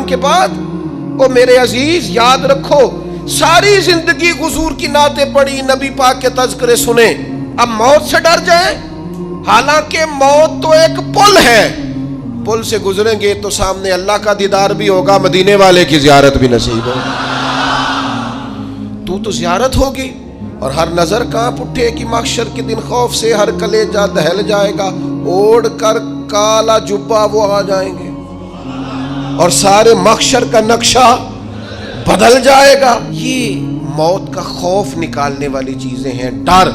کے بعد او میرے عزیز یاد رکھو، ساری زندگی حضور کی نعتیں پڑھی، نبی پاک کے تذکرے سنے، اب موت سے ڈر جائیں؟ حالانکہ موت تو ایک پل ہے، پل سے گزریں گے تو سامنے اللہ کا دیدار بھی ہوگا، مدینے والے کی زیارت بھی نصیب ہوگی، تو زیارت ہوگی، اور ہر نظر کانپ اٹھے کہ محشر کے دن خوف سے ہر کلیجہ دہل جائے گا، اوڑھ کر کالا جبہ وہ آ جائیں گے اور سارے محشر کا نقشہ بدل جائے گا۔ یہ موت کا خوف نکالنے والی چیزیں ہیں، ڈر۔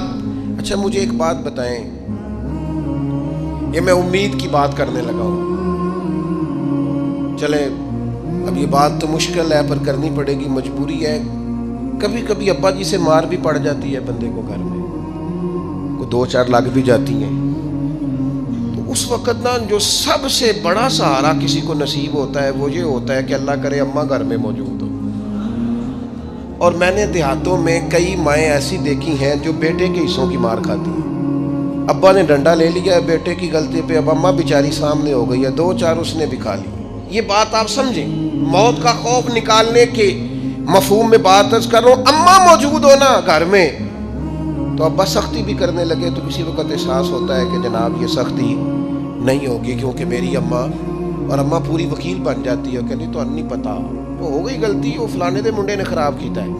اچھا مجھے ایک بات بتائیں، یہ میں امید کی بات کرنے لگا ہوں، چلیں اب یہ بات تو مشکل ہے پر کرنی پڑے گی، مجبوری ہے۔ کبھی کبھی ابا جی سے مار بھی پڑ جاتی ہے بندے کو، گھر میں کوئی 2-4 لگ بھی جاتی ہیں، تو اس وقت نا جو سب سے بڑا سہارا کسی کو نصیب ہوتا ہے وہ یہ ہوتا ہے کہ اللہ کرے اماں گھر میں موجود ہو۔ اور میں نے دیہاتوں میں کئی مائیں ایسی دیکھی ہیں جو بیٹے کے حصوں کی مار کھاتی ہیں، ابا نے ڈنڈا لے لیا ہے بیٹے کی غلطی پہ، اب اماں بیچاری سامنے ہو گئی ہے، 2-4 اس نے بھی کھا لی۔ یہ بات آپ سمجھیں، موت کا خوف نکالنے کے مفہوم میں بات عرض کر رہا ہوں۔ اماں موجود ہونا گھر میں تو ابا سختی بھی کرنے لگے تو کسی وقت احساس ہوتا ہے کہ جناب یہ سختی نہیں ہوگی کیونکہ میری اماں، اور اماں پوری وکیل بن جاتی ہے، کہتی تو نہیں پتا وہ ہو گئی غلطی، وہ فلانے دے منڈے نے خراب کیتا ہے،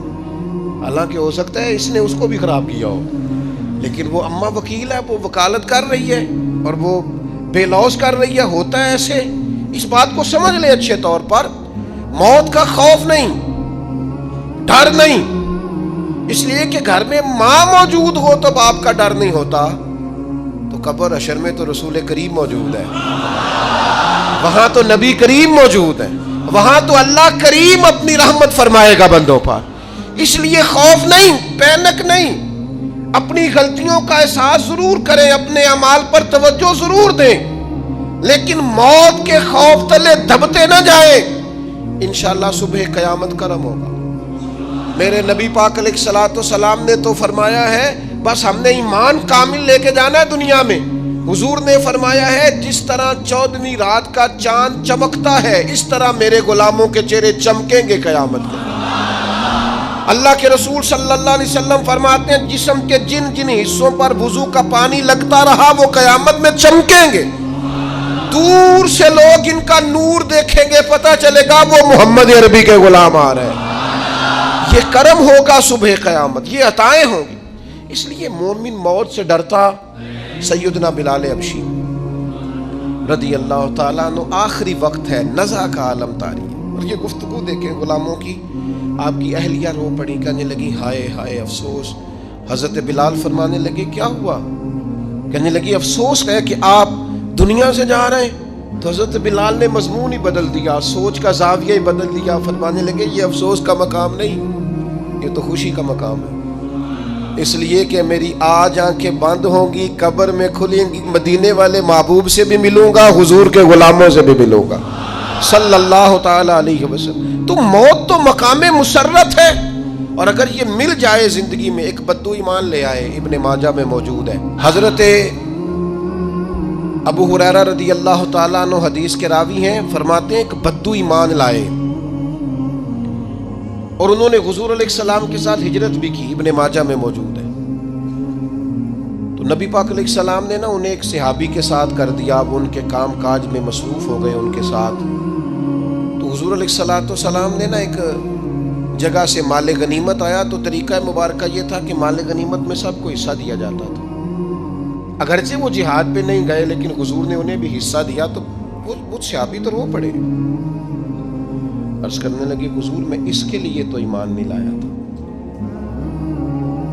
حالانکہ ہو سکتا ہے اس نے اس کو بھی خراب کیا ہو، لیکن وہ اماں وکیل ہے، وہ وکالت کر رہی ہے اور وہ بے لوث کر رہی ہے، ہوتا ہے ایسے۔ اس بات کو سمجھ لیں اچھے طور پر، موت کا خوف نہیں، ڈر نہیں، اس لیے کہ گھر میں ماں موجود ہو تو باپ کا ڈر نہیں ہوتا، تو قبر حشر میں تو رسول کریم موجود ہے، وہاں تو نبی کریم موجود ہے، وہاں تو اللہ کریم اپنی رحمت فرمائے گا بندوں پر، اس لیے خوف نہیں، پینک نہیں، اپنی غلطیوں کا احساس ضرور کریں، اپنے اعمال پر توجہ ضرور دیں، لیکن موت کے خوف تلے دبتے نہ جائیں، انشاءاللہ صبح قیامت کرم ہوگا۔ میرے نبی پاک علیہ الصلوۃ والسلام نے تو فرمایا ہے بس ہم نے ایمان کامل لے کے جانا ہے دنیا میں۔ حضور نے فرمایا ہے جس طرح 14ویں رات کا چاند چمکتا ہے اس طرح میرے غلاموں کے چہرے چمکیں گے قیامت کو۔ اللہ کے رسول صلی اللہ علیہ وسلم فرماتے ہیں جسم کے جن جن حصوں پر وضو کا پانی لگتا رہا وہ قیامت میں چمکیں گے، دور سے لوگ ان کا نور دیکھیں گے، پتہ چلے گا وہ محمد عربی کے غلام آ رہے ہیں۔ یہ کرم ہوگا صبح قیامت، یہ عطائیں ہوں گی، اس لیے مومن موت سے ڈرتا۔ سیدنا بلال حبشی رضی اللہ تعالیٰ عنہ، آخری وقت ہے، نزع کا عالم طاری ہے، اور یہ گفتگو دیکھیں غلاموں کی، آپ کی اہلیہ رو پڑی، کہنے لگی ہائے ہائے افسوس۔ حضرت بلال فرمانے لگے کیا ہوا؟ کہنے لگی افسوس ہے کہ آپ دنیا سے جا رہے ہیں۔ تو حضرت بلال نے مضمون ہی بدل دیا، سوچ کا زاویہ ہی بدل دیا، فرمانے لگے یہ افسوس کا مقام نہیں، یہ تو خوشی کا مقام ہے، اس لیے کہ میری آج آنکھیں بند ہوں گی، قبر میں کھلیں گی، مدینے والے محبوب سے بھی ملوں گا، حضور کے غلاموں سے بھی ملوں گا صلی اللہ تعالی علیہ وسلم۔ تو موت تو مقام مسرت ہے، اور اگر یہ مل جائے زندگی میں۔ ایک بدو ایمان لے آئے، ابن ماجہ میں موجود ہے، حضرت ابو ہریرہ رضی اللہ تعالیٰ عنہ حدیث کے راوی ہیں، فرماتے ہیں ایک بدو ایمان لائے اور انہوں نے حضور علیہ السلام کے ساتھ ہجرت بھی کی، ابن ماجہ میں موجود ہے۔ تو نبی پاک علیہ السلام نے نا انہیں ایک صحابی کے ساتھ کر دیا، اب ان کے کام کاج میں مصروف ہو گئے ان کے ساتھ۔ تو حضور علیہ السلام نے نا ایک جگہ سے مال غنیمت آیا، تو طریقہ مبارکہ یہ تھا کہ مال غنیمت میں سب کو حصہ دیا جاتا تھا، اگرچہ وہ جہاد پہ نہیں گئے لیکن حضور نے انہیں بھی حصہ دیا، تو وہ صحابی تو رو پڑے، عرض کرنے لگے حضور میں اس کے لیے تو ایمان نہیں لایا تھا۔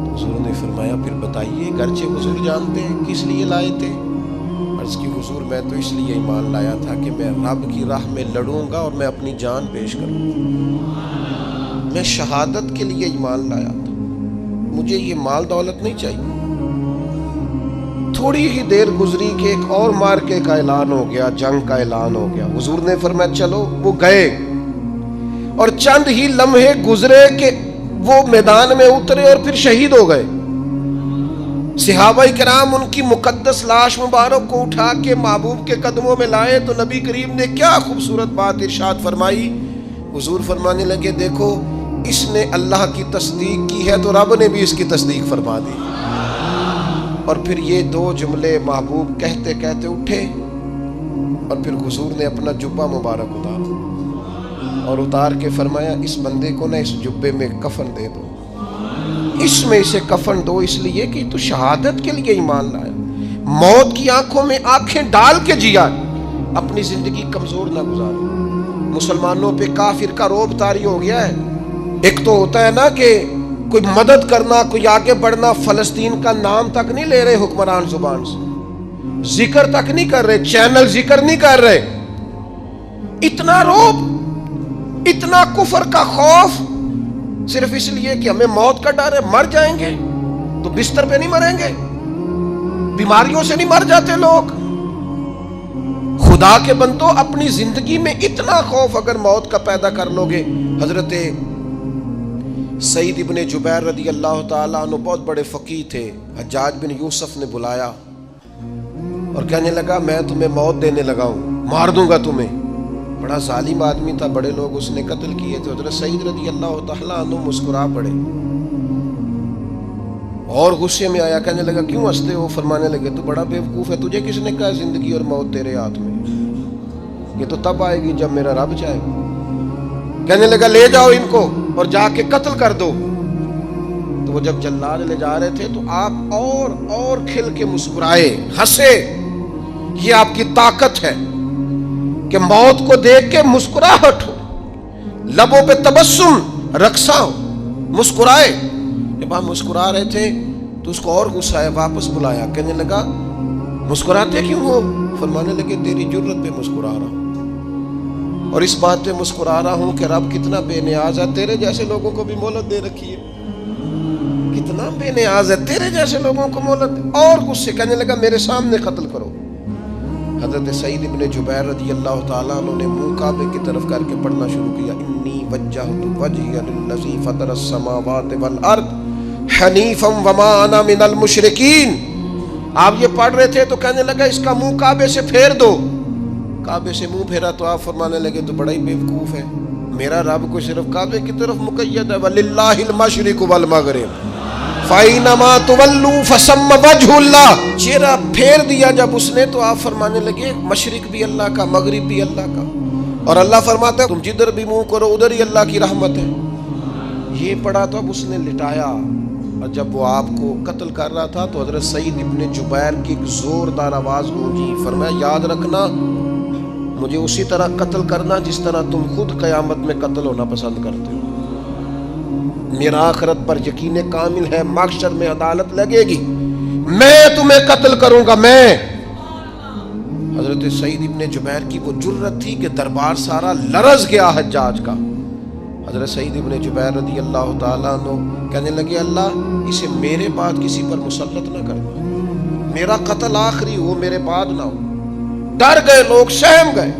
حضور نے فرمایا پھر بتائیے، گرچہ حضور جانتے ہیں کس لیے لائے تھے؟ عرض کی حضور میں تو اس لیے ایمان لایا تھا کہ میں رب کی راہ میں لڑوں گا اور میں اپنی جان پیش کروں گا، میں شہادت کے لیے ایمان لایا تھا، مجھے یہ مال دولت نہیں چاہیے۔ تھوڑی ہی دیر گزری کہ ایک اور مارکے کا اعلان ہو گیا، جنگ کا اعلان ہو گیا۔ حضور نے فرمایا چلو، وہ گئے، اور چند ہی لمحے گزرے کہ وہ میدان میں اترے اور پھر شہید ہو گئے۔ صحابہ کرام ان کی مقدس لاش مبارک کو اٹھا کے محبوب کے قدموں میں لائے تو نبی کریم نے کیا خوبصورت بات ارشاد فرمائی. حضور فرمانے لگے دیکھو اس نے اللہ کی تصدیق کی ہے تو رب نے بھی اس کی تصدیق فرما دی. اور پھر یہ دو جملے محبوب کہتے کہتے اٹھے اور پھر حضور نے اپنا جبہ مبارک اتارا اور اتار کے فرمایا اس بندے کو نہ اس جبے میں کفن دے دو, اس میں اسے کفن دو, اس لیے کہ تو شہادت کے لیے ایمان لایا, موت کی آنکھوں میں آنکھیں ڈال کے جیا, اپنی زندگی کمزور نہ گزاری. مسلمانوں پہ کافر کا رعب طاری ہو گیا ہے. ایک تو ہوتا ہے نا کہ کوئی مدد کرنا, کوئی آگے بڑھنا, فلسطین کا نام تک نہیں لے رہے حکمران زبان سے, ذکر تک نہیں کر رہے, چینل ذکر نہیں کر رہے. اتنا رعب, اتنا کفر کا خوف, صرف اس لیے کہ ہمیں موت کا ڈر ہے. مر جائیں گے تو بستر پہ نہیں مریں گے, بیماریوں سے نہیں مر جاتے لوگ. خدا کے بندو اپنی زندگی میں اتنا خوف اگر موت کا پیدا کر لو گے. حضرت سعید ابن جبیر رضی اللہ تعالیٰ عنہ بہت بڑے فقیہ تھے. حجاج بن یوسف نے بلایا اور کہنے لگا میں تمہیں موت دینے لگا ہوں, مار دوں گا تمہیں. بڑا ظالم آدمی تھا, بڑے لوگ اس نے قتل کیے تھے. حضرت سعید رضی اللہ تعالیٰ عنہ مسکرا پڑے اور غصے میں آیا, کہنے لگا کیوں ہنستے ہو؟ فرمانے لگے تو بڑا بیوقوف ہے, تجھے کس نے کہا زندگی اور موت تیرے ہاتھ میں, یہ تو تب آئے گی جب میرا رب چاہے. کہنے لگا لے جاؤ ان کو اور جا کے قتل کر دو. تو وہ جب جلاد لے جا رہے تھے تو آپ اور کھل کے مسکرائے, ہنسے. یہ آپ کی طاقت ہے کہ موت کو دیکھ کے مسکراہٹ ہو, لبوں پہ تبسم رقصہ ہو, مسکرائے. جب آپ مسکرا رہے تھے تو اس کو اور غصہ آیا, واپس بلایا. کہنے لگا مسکراتے کیوں ہو؟ فرمانے لگے تیری جرت پہ مسکرا رہا ہوں اور اس بات پہ مسکرا رہا ہوں کہ رب کتنا بے نیاز ہے, تیرے جیسے لوگوں کو بھی مہلت دے رکھی ہے. کتنا بے نیاز ہے, تیرے جیسے لوگوں کو مہلت. اور غصے, کہنے لگا میرے سامنے قتل کرو. حضرت سعید ابن جبیر رضی اللہ تعالیٰ عنہ نے منہ کعبے کی طرف کر کے پڑھنا شروع کیا, انی وجہت وجہی للذی فطر السماوات والارض حنیفا وما انا من المشرکین. آپ یہ پڑھ رہے تھے تو کہنے لگا اس کا منہ کعبے سے پھیر دو. کعبے سے منہ پھیرا تو آپ فرمانے لگے تو بڑا ہی بیوقوف ہے, میرا رب کو صرف کعبے کی طرف مقید ہے, وَلِلَّهِ الْمَشْرِقُ وَالْمَغْرِبُ فَأَيْنَمَا تُوَلُّوا فَثَمَّ وَجْهُ اللَّهِ. چہرہ پھیر دیا جب اس نے تو آپ فرمانے لگے مشرق بھی اللہ کا, مغرب بھی اللہ کا. اور اللہ فرماتا ہے تم جدھر بھی منہ کرو ادھر ہی اللہ کی رحمت ہے. یہ پڑھا تو اب اس نے لٹایا, اور جب وہ آپ کو قتل کر رہا تھا تو حضرت سعید ابن جبیر کی ایک زوردار آواز گونجی. فرمایا یاد رکھنا مجھے اسی طرح قتل کرنا جس طرح تم خود قیامت میں قتل ہونا پسند کرتے ہو. میرا آخرت پر یقین کامل ہے, محشر میں عدالت لگے گی, میں تمہیں قتل کروں گا میں. حضرت سعید ابن جبیر کی وہ جرت تھی کہ دربار سارا لرز گیا حجاج کا. حضرت سعید ابن جبیر رضی اللہ تعالیٰ عنہ کہنے لگے اللہ اسے میرے بعد کسی پر مسلط نہ کرنا, میرا قتل آخری ہو, میرے بعد نہ ہو. ڈر گئے لوگ, سہم گئے.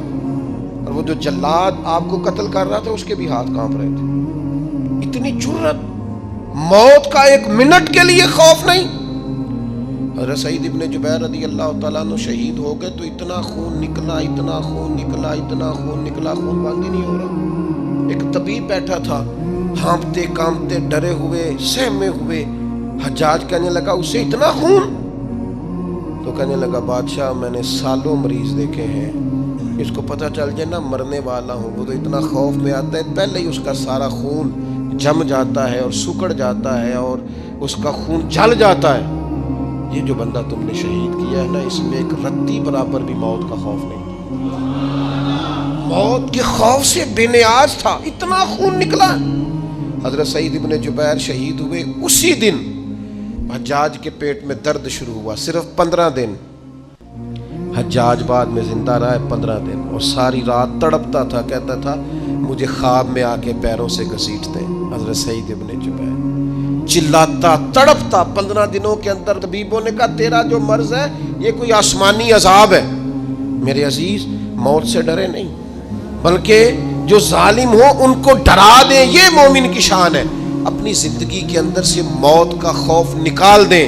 اور وہ جو جلاد آپ کو قتل کر رہا تھا اس کے بھی ہاتھ کانپ رہے تھے. اتنی جرت, موت کا ایک منٹ کے لیے خوف نہیں. حضرت سعید ابن جبیر رضی اللہ تعالیٰ عنہ شہید ہو گئے تو اتنا خون نکلا, اتنا خون نکلا, اتنا خون نکلا, خون بند ہی نہیں ہو رہا. ایک طبیب بیٹھا تھا, ہانپتے کانپتے ڈرے ہوئے سہمے ہوئے. حجاج کہنے لگا اسے اتنا خون؟ تو کہنے لگا بادشاہ میں نے سالوں مریض دیکھے ہیں, اس کو پتہ چل جائے نا مرنے والا ہوں وہ تو اتنا خوف میں آتا ہے, پہلے ہی اس کا سارا خون جم جاتا ہے اور سکڑ جاتا ہے اور اس کا خون جل جاتا ہے. یہ جو بندہ تم نے شہید کیا ہے نا اس میں ایک رتی برابر بھی موت کا خوف نہیں. موت کے خوف سے بے نیاز تھا, اتنا خون نکلا. حضرت سعید ابن جبیر شہید ہوئے اسی دن حجاج کے پیٹ میں درد شروع ہوا. صرف 15 دن حجاج بعد میں زندہ رہا ہے, 15 دن, اور ساری رات تڑپتا تھا, کہتا تھا مجھے خواب میں آ کے پیروں سے گھسیٹتے. حضرت سعید ابن جبیر چلاتا تڑپتا 15 دنوں کے اندر. طبیبوں نے کہا تیرا جو مرض ہے یہ کوئی آسمانی عذاب ہے. میرے عزیز موت سے ڈرے نہیں بلکہ جو ظالم ہو ان کو ڈرا دیں, یہ مومن کی شان ہے. اپنی زندگی کے اندر سے موت کا خوف نکال دیں.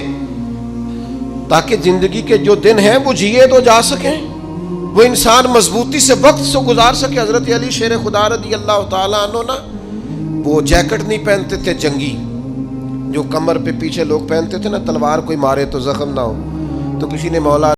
تاکہ زندگی کے جو دن ہیں وہ جیے تو جا سکیں, وہ انسان مضبوطی سے وقت سے گزار سکے. حضرت علی شیر خدا رضی اللہ تعالیٰ عنہ نا وہ جیکٹ نہیں پہنتے تھے جنگی, جو کمر پہ پیچھے لوگ پہنتے تھے نا, تلوار کوئی مارے تو زخم نہ ہو. تو کسی نے مولا